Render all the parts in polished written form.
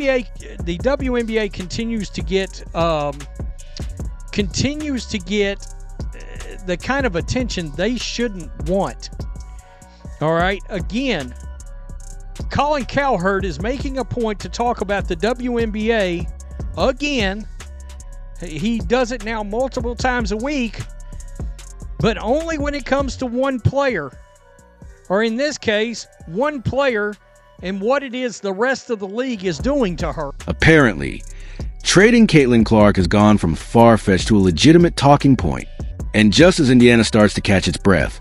The WNBA continues to get the kind of attention they shouldn't want. All right, again, Colin Cowherd is making a point to talk about the WNBA again. He does it now multiple times a week, but only when it comes to one player, or in this case, one player and what it is the rest of the league is doing to her. Apparently, trading Caitlin Clark has gone from far-fetched to a legitimate talking point. And just as Indiana starts to catch its breath,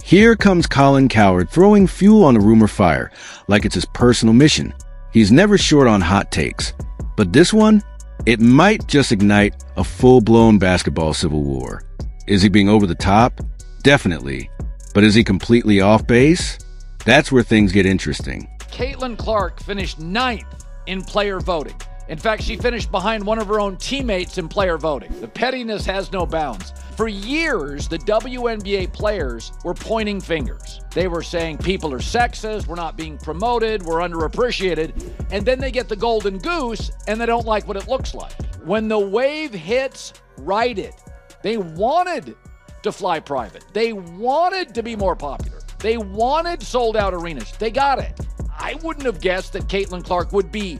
here comes Colin Cowherd throwing fuel on the rumor fire like it's his personal mission. He's never short on hot takes, but this one, it might just ignite a full-blown basketball civil war. Is he being over the top? Definitely. But is he completely off base? That's where things get interesting. Caitlin Clark finished 9th in player voting. In fact, she finished behind one of her own teammates in player voting. The pettiness has no bounds. For years, the WNBA players were pointing fingers. They were saying people are sexist, we're not being promoted, we're underappreciated, and then they get the golden goose and they don't like what it looks like. When the wave hits, ride it. They wanted to fly private. They wanted to be more popular. They wanted sold-out arenas. They got it. I wouldn't have guessed that Caitlin Clark would be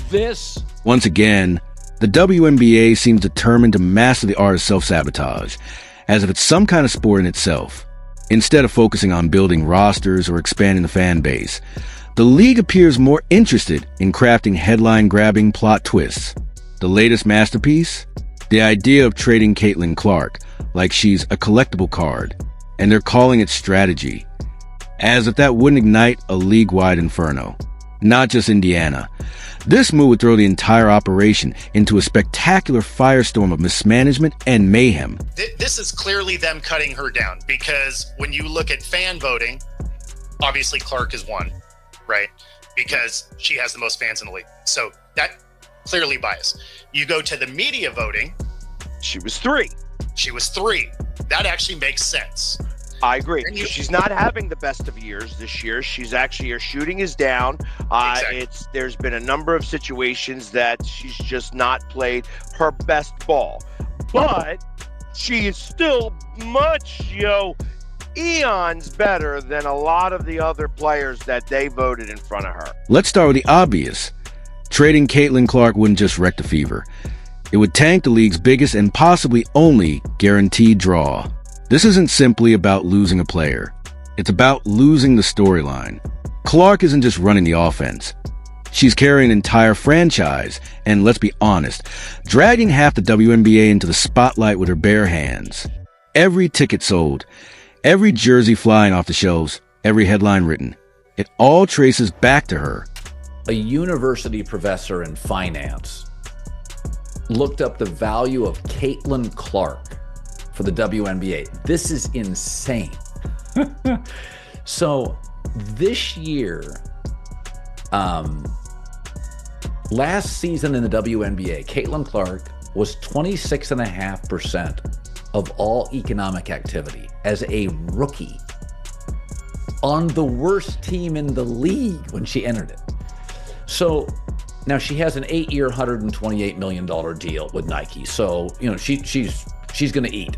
this. Once again, the WNBA seems determined to master the art of self-sabotage, as if it's some kind of sport in itself. Instead of focusing on building rosters or expanding the fan base, the league appears more interested in crafting headline-grabbing plot twists. The latest masterpiece? The idea of trading Caitlin Clark like she's a collectible card, and they're calling it strategy. As if that wouldn't ignite a league-wide inferno. Not just Indiana. This move would throw the entire operation into a spectacular firestorm of mismanagement and mayhem. This is clearly them cutting her down, because when you look at fan voting, obviously Clark is one, right? Because she has the most fans in the league. So that clearly biased. You go to the media voting. She was 3. She was 3. That actually makes sense. I agree. She's not having the best of years this year. She's actually, her shooting is down. Exactly. There's been a number of situations that she's just not played her best ball. But she is still much, eons better than a lot of the other players that they voted in front of her. Let's start with the obvious. Trading Caitlin Clark wouldn't just wreck the fever. It would tank the league's biggest and possibly only guaranteed draw. This isn't simply about losing a player. It's about losing the storyline. Clark isn't just running the offense. She's carrying an entire franchise, and let's be honest, dragging half the WNBA into the spotlight with her bare hands. Every ticket sold, every jersey flying off the shelves, every headline written, it all traces back to her. A university professor in finance looked up the value of Caitlin Clark for the WNBA. This is insane. So this year, last season in the WNBA, Caitlin Clark was 26.5% of all economic activity as a rookie on the worst team in the league when she entered it. So now she has an 8-year, $128 million deal with Nike. So, she's going to eat.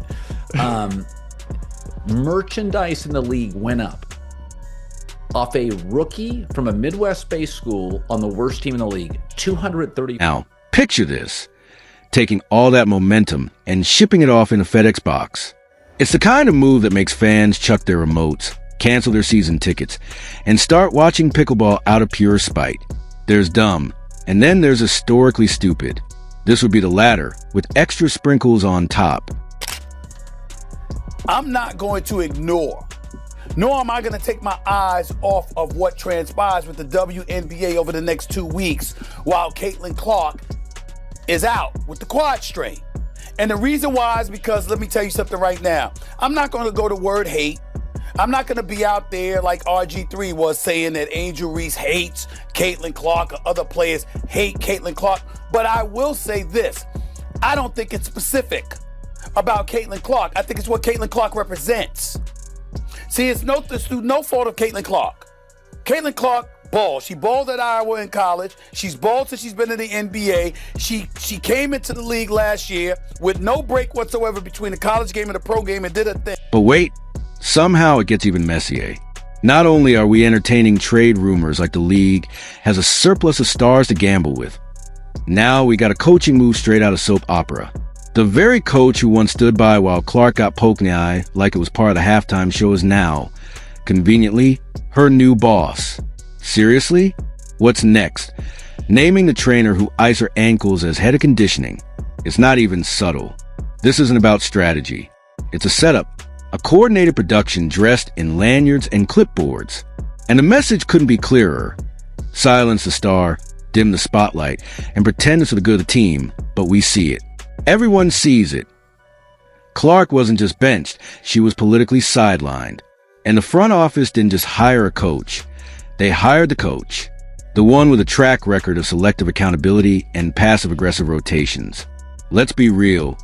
Merchandise in the league went up off a rookie from a Midwest-based school on the worst team in the league, $230. Now, picture this. Taking all that momentum and shipping it off in a FedEx box. It's the kind of move that makes fans chuck their remotes, cancel their season tickets, and start watching pickleball out of pure spite. There's dumb, and then there's historically stupid. This would be the latter, with extra sprinkles on top. I'm not going to ignore, nor am I going to take my eyes off of what transpires with the WNBA over the next 2 weeks while Caitlin Clark is out with the quad strain. And the reason why is because, let me tell you something right now. I'm not going to go to word hate. I'm not going to be out there like RG3 was saying that Angel Reese hates Caitlin Clark or other players hate Caitlin Clark. But I will say this. I don't think it's specific about Caitlin Clark. I think it's what Caitlin Clark represents. See, it's through no fault of Caitlin Clark. Caitlin Clark ball. She balled at Iowa in college. She's balled since she's been in the NBA. She came into the league last year with no break whatsoever between the college game and the pro game and did her thing. But wait, somehow it gets even messier. Not only are we entertaining trade rumors like the league has a surplus of stars to gamble with, now we got a coaching move straight out of soap opera. The very coach who once stood by while Clark got poked in the eye like it was part of the halftime show is now, conveniently, her new boss. Seriously? What's next? Naming the trainer who iced her ankles as head of conditioning. It's not even subtle. This isn't about strategy. It's a setup. A coordinated production dressed in lanyards and clipboards. And the message couldn't be clearer. Silence the star, dim the spotlight, and pretend it's for the good of the team, but we see it. Everyone sees it. Clark wasn't just benched, she was politically sidelined. And the front office didn't just hire a coach. They hired the coach, the one with a track record of selective accountability and passive-aggressive rotations. Let's be real,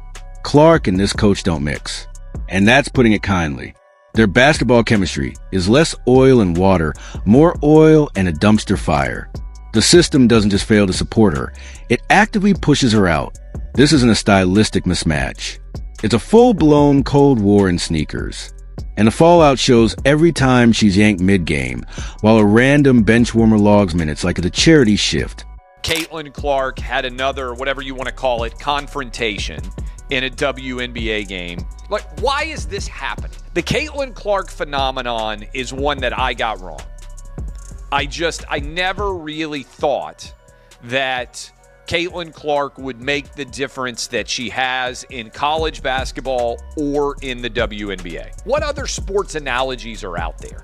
Clark and this coach don't mix. And that's putting it kindly. Their basketball chemistry is less oil and water, more oil and a dumpster fire. The system doesn't just fail to support her, it actively pushes her out. This isn't a stylistic mismatch. It's a full-blown Cold War in sneakers. And the fallout shows every time she's yanked mid-game, while a random bench warmer logs minutes like it's a charity shift. Caitlin Clark had another, whatever you want to call it, confrontation in a WNBA game. Like, why is this happening? The Caitlin Clark phenomenon is one that I got wrong. I never really thought that Caitlin Clark would make the difference that she has in college basketball or in the WNBA. What other sports analogies are out there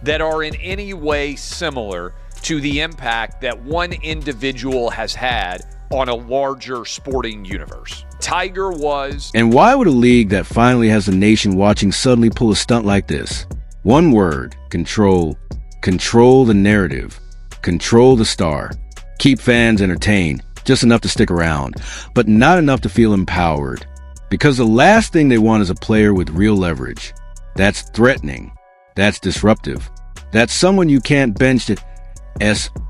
that are in any way similar to the impact that one individual has had on a larger sporting universe? Tiger was. And why would a league that finally has the nation watching suddenly pull a stunt like this? One word: control. Control the narrative. Control the star. Keep fans entertained, just enough to stick around, but not enough to feel empowered. Because the last thing they want is a player with real leverage. That's threatening. That's disruptive. That's someone you can't bench to.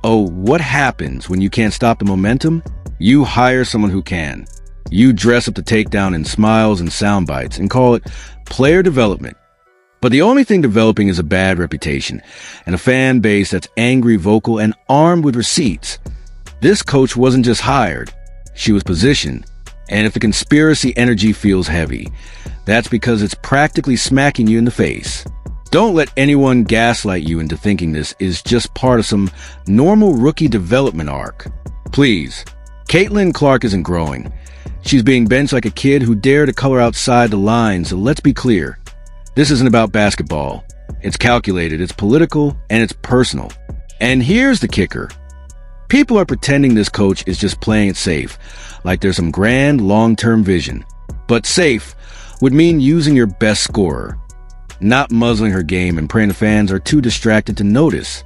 What happens when you can't stop the momentum? You hire someone who can. You dress up the takedown in smiles and sound bites and call it player development. But the only thing developing is a bad reputation and a fan base that's angry, vocal, and armed with receipts. This coach wasn't just hired, she was positioned. And if the conspiracy energy feels heavy, that's because it's practically smacking you in the face. Don't let anyone gaslight you into thinking this is just part of some normal rookie development arc. Please, Caitlin Clark isn't growing. She's being benched like a kid who dared to color outside the lines, so let's be clear. This isn't about basketball. It's calculated, it's political, and it's personal. And here's the kicker. People are pretending this coach is just playing it safe, like there's some grand long-term vision. But safe would mean using your best scorer, not muzzling her game and praying the fans are too distracted to notice.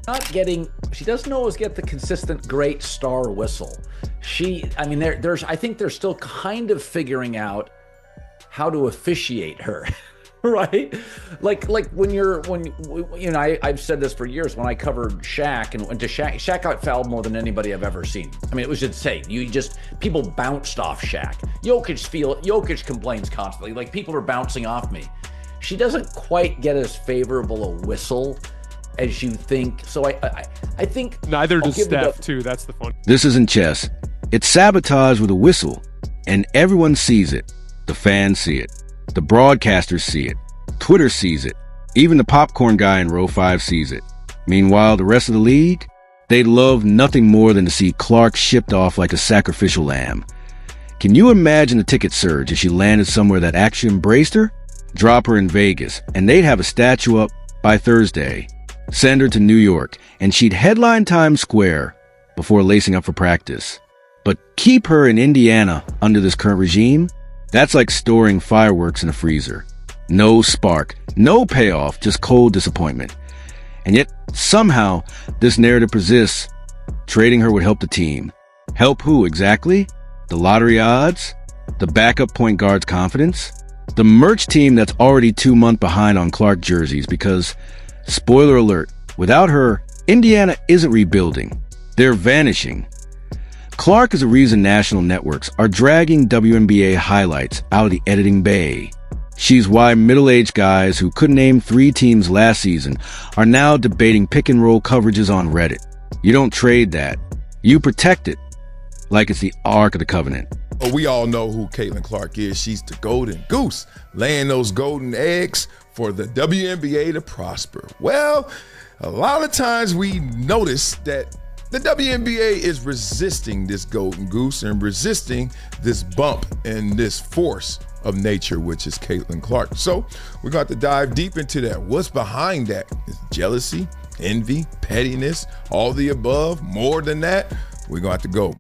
She doesn't always get the consistent great star whistle. I think they're still kind of figuring out how to officiate her. Right? Like I've said this for years when I covered Shaq and went to Shaq got fouled more than anybody I've ever seen. I mean, it was insane. People bounced off Shaq. Jokic complains constantly. Like, people are bouncing off me. She doesn't quite get as favorable a whistle as you think. So I think neither does Steph too. That's the fun. This isn't chess. It's sabotage with a whistle. And everyone sees it. The fans see it. The broadcasters see it. Twitter sees it. Even the popcorn guy in row 5 sees it. Meanwhile, the rest of the league, they'd love nothing more than to see Clark shipped off like a sacrificial lamb. Can you imagine the ticket surge if she landed somewhere that actually embraced her? Drop her in Vegas, and they'd have a statue up by Thursday. Send her to New York, and she'd headline Times Square before lacing up for practice. But keep her in Indiana under this current regime? That's like storing fireworks in a freezer. No spark, no payoff, just cold disappointment. And yet, somehow, this narrative persists. Trading her would help the team. Help who exactly? The lottery odds? The backup point guard's confidence? The merch team that's already 2 months behind on Clark jerseys because, spoiler alert, without her, Indiana isn't rebuilding. They're vanishing. Clark is the reason national networks are dragging WNBA highlights out of the editing bay. She's why middle-aged guys who couldn't name 3 teams last season are now debating pick-and-roll coverages on Reddit. You don't trade that. You protect it like it's the Ark of the Covenant. We all know who Caitlin Clark is. She's the golden goose, laying those golden eggs for the WNBA to prosper. Well, a lot of times we notice that the WNBA is resisting this golden goose and resisting this bump and this force of nature, which is Caitlin Clark. So we're going to dive deep into that. What's behind that? Is jealousy, envy, pettiness, all the above, more than that? We're going to have to go